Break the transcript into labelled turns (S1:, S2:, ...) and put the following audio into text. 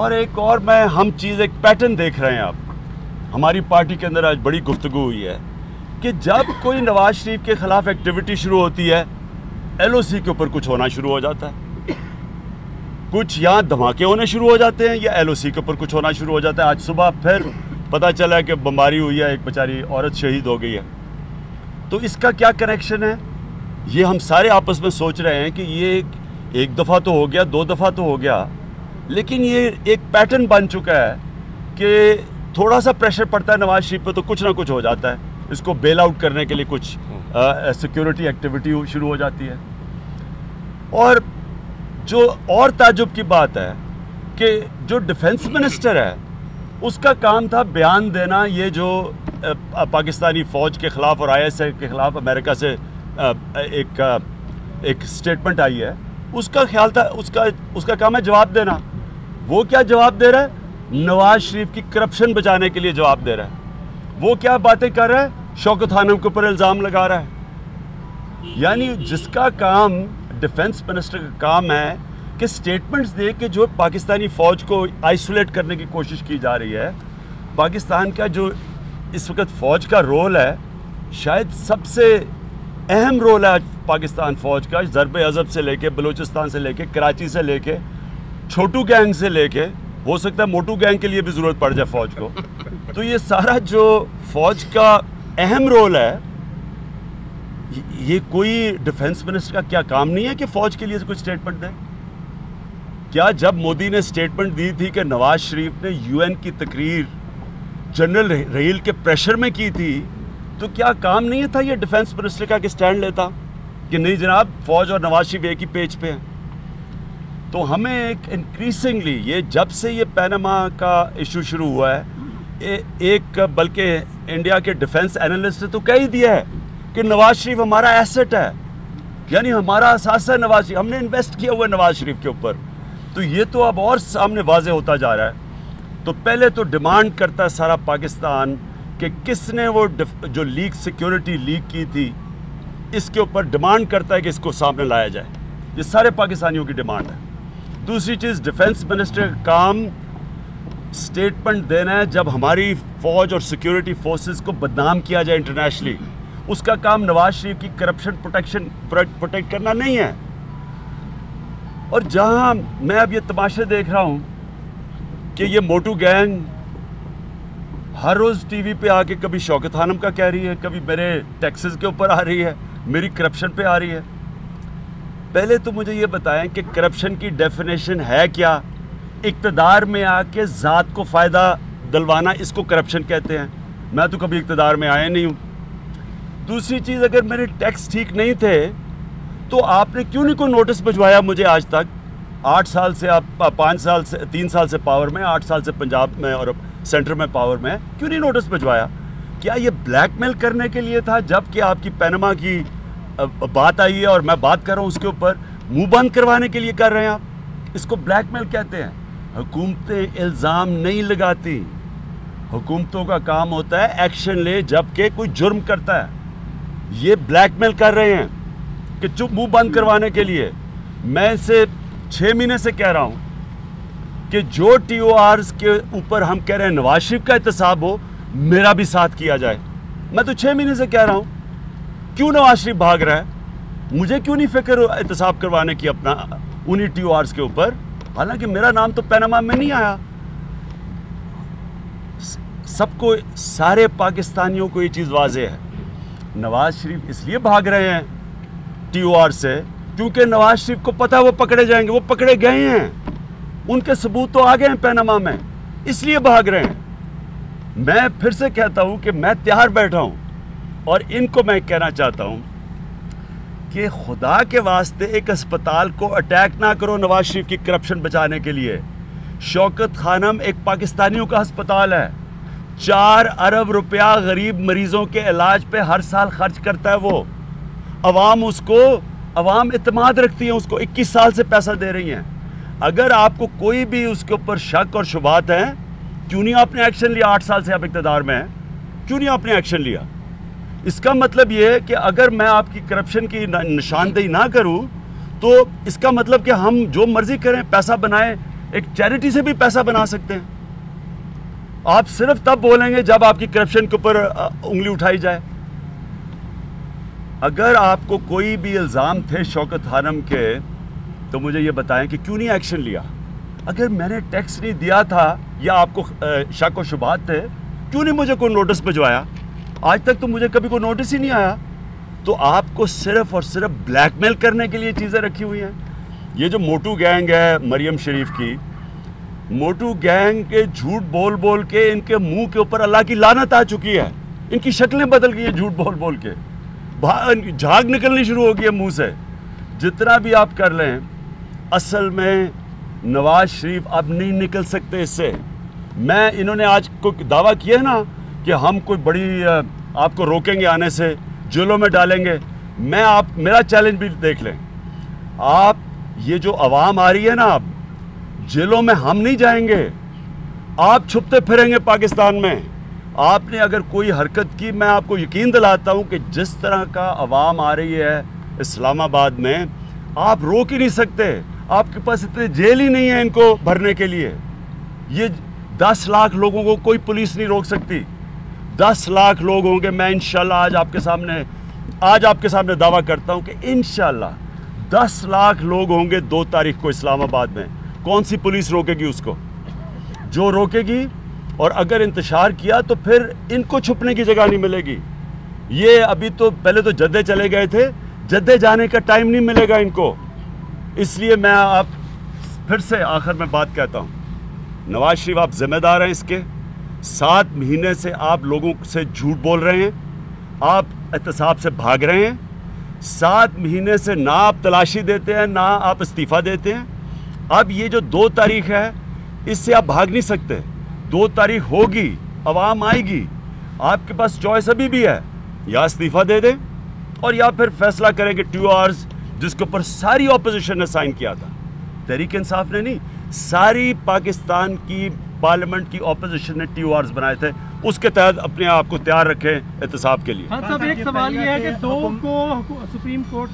S1: और एक और हम चीज़ एक पैटर्न देख रहे हैं। आप हमारी पार्टी के अंदर आज बड़ी गुफ्तगू हुई है कि जब कोई नवाज शरीफ के ख़िलाफ़ एक्टिविटी शुरू होती है, LOC के ऊपर कुछ होना शुरू हो जाता है, कुछ यहाँ धमाके होने शुरू हो जाते हैं या LOC के ऊपर कुछ होना शुरू हो जाता है। आज सुबह फिर पता चला है कि बमबारी हुई है, एक बेचारी औरत शहीद हो गई है। तो इसका क्या कनेक्शन है, ये हम सारे आपस में सोच रहे हैं कि ये एक दफ़ा तो हो गया, 2 दफ़ा तो हो गया, लेकिन ये एक पैटर्न बन चुका है कि थोड़ा सा प्रेशर पड़ता है नवाज शरीफ पे तो कुछ ना कुछ हो जाता है। इसको बेल आउट करने के लिए कुछ सिक्योरिटी एक्टिविटी शुरू हो जाती है। और जो और ताज्जुब की बात है कि जो डिफेंस मिनिस्टर है उसका काम था बयान देना, ये जो पाकिस्तानी फ़ौज के ख़िलाफ़ और ISI के ख़िलाफ़ अमेरिका से एक स्टेटमेंट आई है, उसका ख्याल था उसका काम है जवाब देना। वो क्या जवाब दे रहा है, नवाज शरीफ की करप्शन बचाने के लिए जवाब दे रहा है। वो क्या बातें कर रहा है, शौकत खानम के ऊपर इल्ज़ाम लगा रहा है। यानी जिसका काम डिफेंस मिनिस्टर का काम है कि स्टेटमेंट्स दे के जो पाकिस्तानी फ़ौज को आइसोलेट करने की कोशिश की जा रही है। पाकिस्तान का जो इस वक्त फ़ौज का रोल है, शायद सबसे अहम रोल है आज पाकिस्तान फ़ौज का, ज़रब अज़ब से लेके बलूचिस्तान से लेके कराची से लेके छोटू गैंग से लेके, हो सकता है मोटू गैंग के लिए भी ज़रूरत पड़ जाए फ़ौज को। तो ये सारा जो फ़ौज का अहम रोल है, ये कोई डिफेंस मिनिस्टर का क्या काम नहीं है कि फ़ौज के लिए कुछ स्टेटमेंट दे? क्या जब मोदी ने स्टेटमेंट दी थी कि नवाज शरीफ ने UN की तकरीर जनरल रहील के प्रेशर में की थी, तो क्या काम नहीं था ये डिफेंस मिनिस्टर का कि स्टैंड लेता कि नहीं जनाब, फ़ौज और नवाज शरीफ एक ही पेज पे हैं? तो हमें एक इंक्रीजिंगली ये जब से ये पैनामा का इशू शुरू हुआ है, एक बल्कि इंडिया के डिफेंस एनालिस्ट ने तो कह ही दिया है कि नवाज शरीफ हमारा एसेट है, यानी हमारा असासा है नवाज शरीफ, हमने इन्वेस्ट किया हुआ है नवाज शरीफ के ऊपर। तो ये तो अब और सामने वाज़े होता जा रहा है। तो पहले तो डिमांड करता है सारा पाकिस्तान कि किसने वो जो लीक सिक्योरिटी लीक की थी, इसके ऊपर डिमांड करता है कि इसको सामने लाया जाए। ये सारे पाकिस्तानियों की डिमांड है। दूसरी चीज़, डिफेंस मिनिस्टर का काम स्टेटमेंट देना है जब हमारी फ़ौज और सिक्योरिटी फोर्सेस को बदनाम किया जाए इंटरनेशनली। उसका काम नवाज शरीफ की करप्शन प्रोटेक्ट करना नहीं है। और जहां मैं अब ये तमाशे देख रहा हूं कि ये मोटू गैंग हर रोज़ टीवी पे आके कभी शौकत खानम का कह रही है, कभी मेरे टैक्सेस के ऊपर आ रही है, मेरी करप्शन पे आ रही है। पहले तो मुझे ये बताएं कि करप्शन की डेफिनेशन है क्या? इक़्तिदार में आके ज़ात को फ़ायदा दिलवाना, इसको करप्शन कहते हैं। मैं तो कभी इक़्तिदार में आया नहीं हूँ। दूसरी चीज़, अगर मेरे टैक्स ठीक नहीं थे तो आपने क्यों नहीं कोई नोटिस भिजवाया मुझे आज तक? 8 साल से आप 5 साल से 3 साल से पावर में, 8 साल से पंजाब में और सेंटर में पावर में, क्यों नहीं नोटिस भिजवाया? क्या ये ब्लैकमेल करने के लिए था? जबकि आपकी पैनामा की बात आई है और मैं बात कर रहा हूँ उसके ऊपर, मुंह बंद करवाने के लिए कर रहे हैं आप। इसको ब्लैकमेल कहते हैं। हुकूमतें इल्ज़ाम नहीं लगाती, हुकूमतों का काम होता है एक्शन ले जबकि कोई जुर्म करता है। ये ब्लैकमेल कर रहे हैं कि चुप मुंह बंद करवाने के लिए। मैं इसे 6 महीने से कह रहा हूँ कि जो TORs के ऊपर हम कह रहे हैं नवाज शरीफ का एहतसाब हो, मेरा भी साथ किया जाए। मैं तो 6 महीने से कह रहा हूँ, क्यों नवाज शरीफ भाग रहा है? मुझे क्यों नहीं फिक्र एहतसाब करवाने की अपना उन्हीं TORs के ऊपर? हालांकि मेरा नाम तो पैनामा में नहीं आया। सबको, सारे पाकिस्तानियों को ये चीज़ वाज़े है, नवाज शरीफ इसलिए भाग रहे हैं TOR से क्योंकि नवाज शरीफ को पता है वो पकड़े जाएंगे। वो पकड़े गए हैं, उनके सबूत तो आ गए हैं पैनामा में, इसलिए भाग रहे हैं। मैं फिर से कहता हूं कि मैं तैयार बैठा हूं और इनको मैं कहना चाहता हूं कि खुदा के वास्ते एक अस्पताल को अटैक ना करो नवाज शरीफ की करप्शन बचाने के लिए। शौकत खानम एक पाकिस्तानियों का अस्पताल है, 4 अरब रुपया गरीब मरीजों के इलाज पे हर साल खर्च करता है वो। अवाम इत्मीनान रखती है उसको, 21 साल से पैसा दे रही हैं। अगर आपको कोई भी उसके ऊपर शक और शुबात है, क्यों नहीं आपने एक्शन लिया? 8 साल से आप इक़्तिदार में हैं, क्यों नहीं आपने एक्शन लिया? इसका मतलब ये है कि अगर मैं आपकी करप्शन की निशानदेही ना करूं तो इसका मतलब कि हम जो मर्जी करें, पैसा बनाएं, एक चैरिटी से भी पैसा बना सकते हैं। आप सिर्फ तब बोलेंगे जब आपकी करप्शन के ऊपर उंगली उठाई जाए। अगर आपको कोई भी इल्ज़ाम थे शौकत खानम के तो मुझे ये बताएं कि क्यों नहीं एक्शन लिया। अगर मैंने टैक्स नहीं दिया था या आपको शक व शुबहात थे, क्यों नहीं मुझे कोई नोटिस भिजवाया? आज तक तो मुझे कभी कोई नोटिस ही नहीं आया। तो आपको सिर्फ और सिर्फ ब्लैकमेल करने के लिए चीज़ें रखी हुई हैं। ये जो मोटू गैंग है मरियम शरीफ की, मोटू गैंग के झूठ बोल बोल के इनके मुंह के ऊपर अल्लाह की लानत आ चुकी है। इनकी शक्लें बदल गई हैं झूठ बोल बोल के, झाग निकलनी शुरू हो गई है मुंह से। जितना भी आप कर लें, असल में नवाज शरीफ अब नहीं निकल सकते इससे। मैं इन्होंने आज को दावा किया है ना कि हम कोई बड़ी आपको रोकेंगे आने से, जेलों में डालेंगे। मेरा चैलेंज भी देख लें आप, ये जो आवाम आ रही है ना, अब जेलों में हम नहीं जाएंगे, आप छुपते फिरेंगे पाकिस्तान में। आपने अगर कोई हरकत की, मैं आपको यकीन दिलाता हूं कि जिस तरह का आवाम आ रही है इस्लामाबाद में, आप रोक ही नहीं सकते। आपके पास इतने जेल ही नहीं है इनको भरने के लिए। ये 10 लाख लोगों को कोई पुलिस नहीं रोक सकती। 10 लाख लोग होंगे। मैं इंशाल्लाह आज आपके सामने दावा करता हूं कि इंशाल्लाह 10 लाख लोग होंगे 2 तारीख को इस्लामाबाद में। कौन सी पुलिस रोकेगी उसको? जो रोकेगी, और अगर इंतशार किया तो फिर इनको छुपने की जगह नहीं मिलेगी। ये अभी तो पहले तो जद्दे चले गए थे, जद्दे जाने का टाइम नहीं मिलेगा इनको। इसलिए मैं आप फिर से आखिर में बात कहता हूँ, नवाज शरीफ आप जिम्मेदार हैं इसके। 7 महीने से आप लोगों से झूठ बोल रहे हैं, आप एहतसाब से भाग रहे हैं। 7 महीने से ना आप तलाशी देते हैं, ना आप इस्तीफ़ा देते हैं। अब ये जो 2 तारीख है, इससे आप भाग नहीं सकते। 2 तारीख होगी, आवाम आएगी, आपके पास चॉइस अभी भी है, या इस्तीफ़ा दे दें और या फिर फैसला करेंगे 2 आवर्स, जिसके ऊपर सारी ऑपोजिशन ने साइन किया था। तहरीक इंसाफ ने नहीं, सारी पाकिस्तान की पार्लियामेंट की ऑपोजिशन ने 2 आवर्स बनाए थे। उसके तहत अपने आप को तैयार रखें एहतसाब के लिए।
S2: हाँ, सब एक सवाल ये है कि 2 को सुप्रीम कोर्ट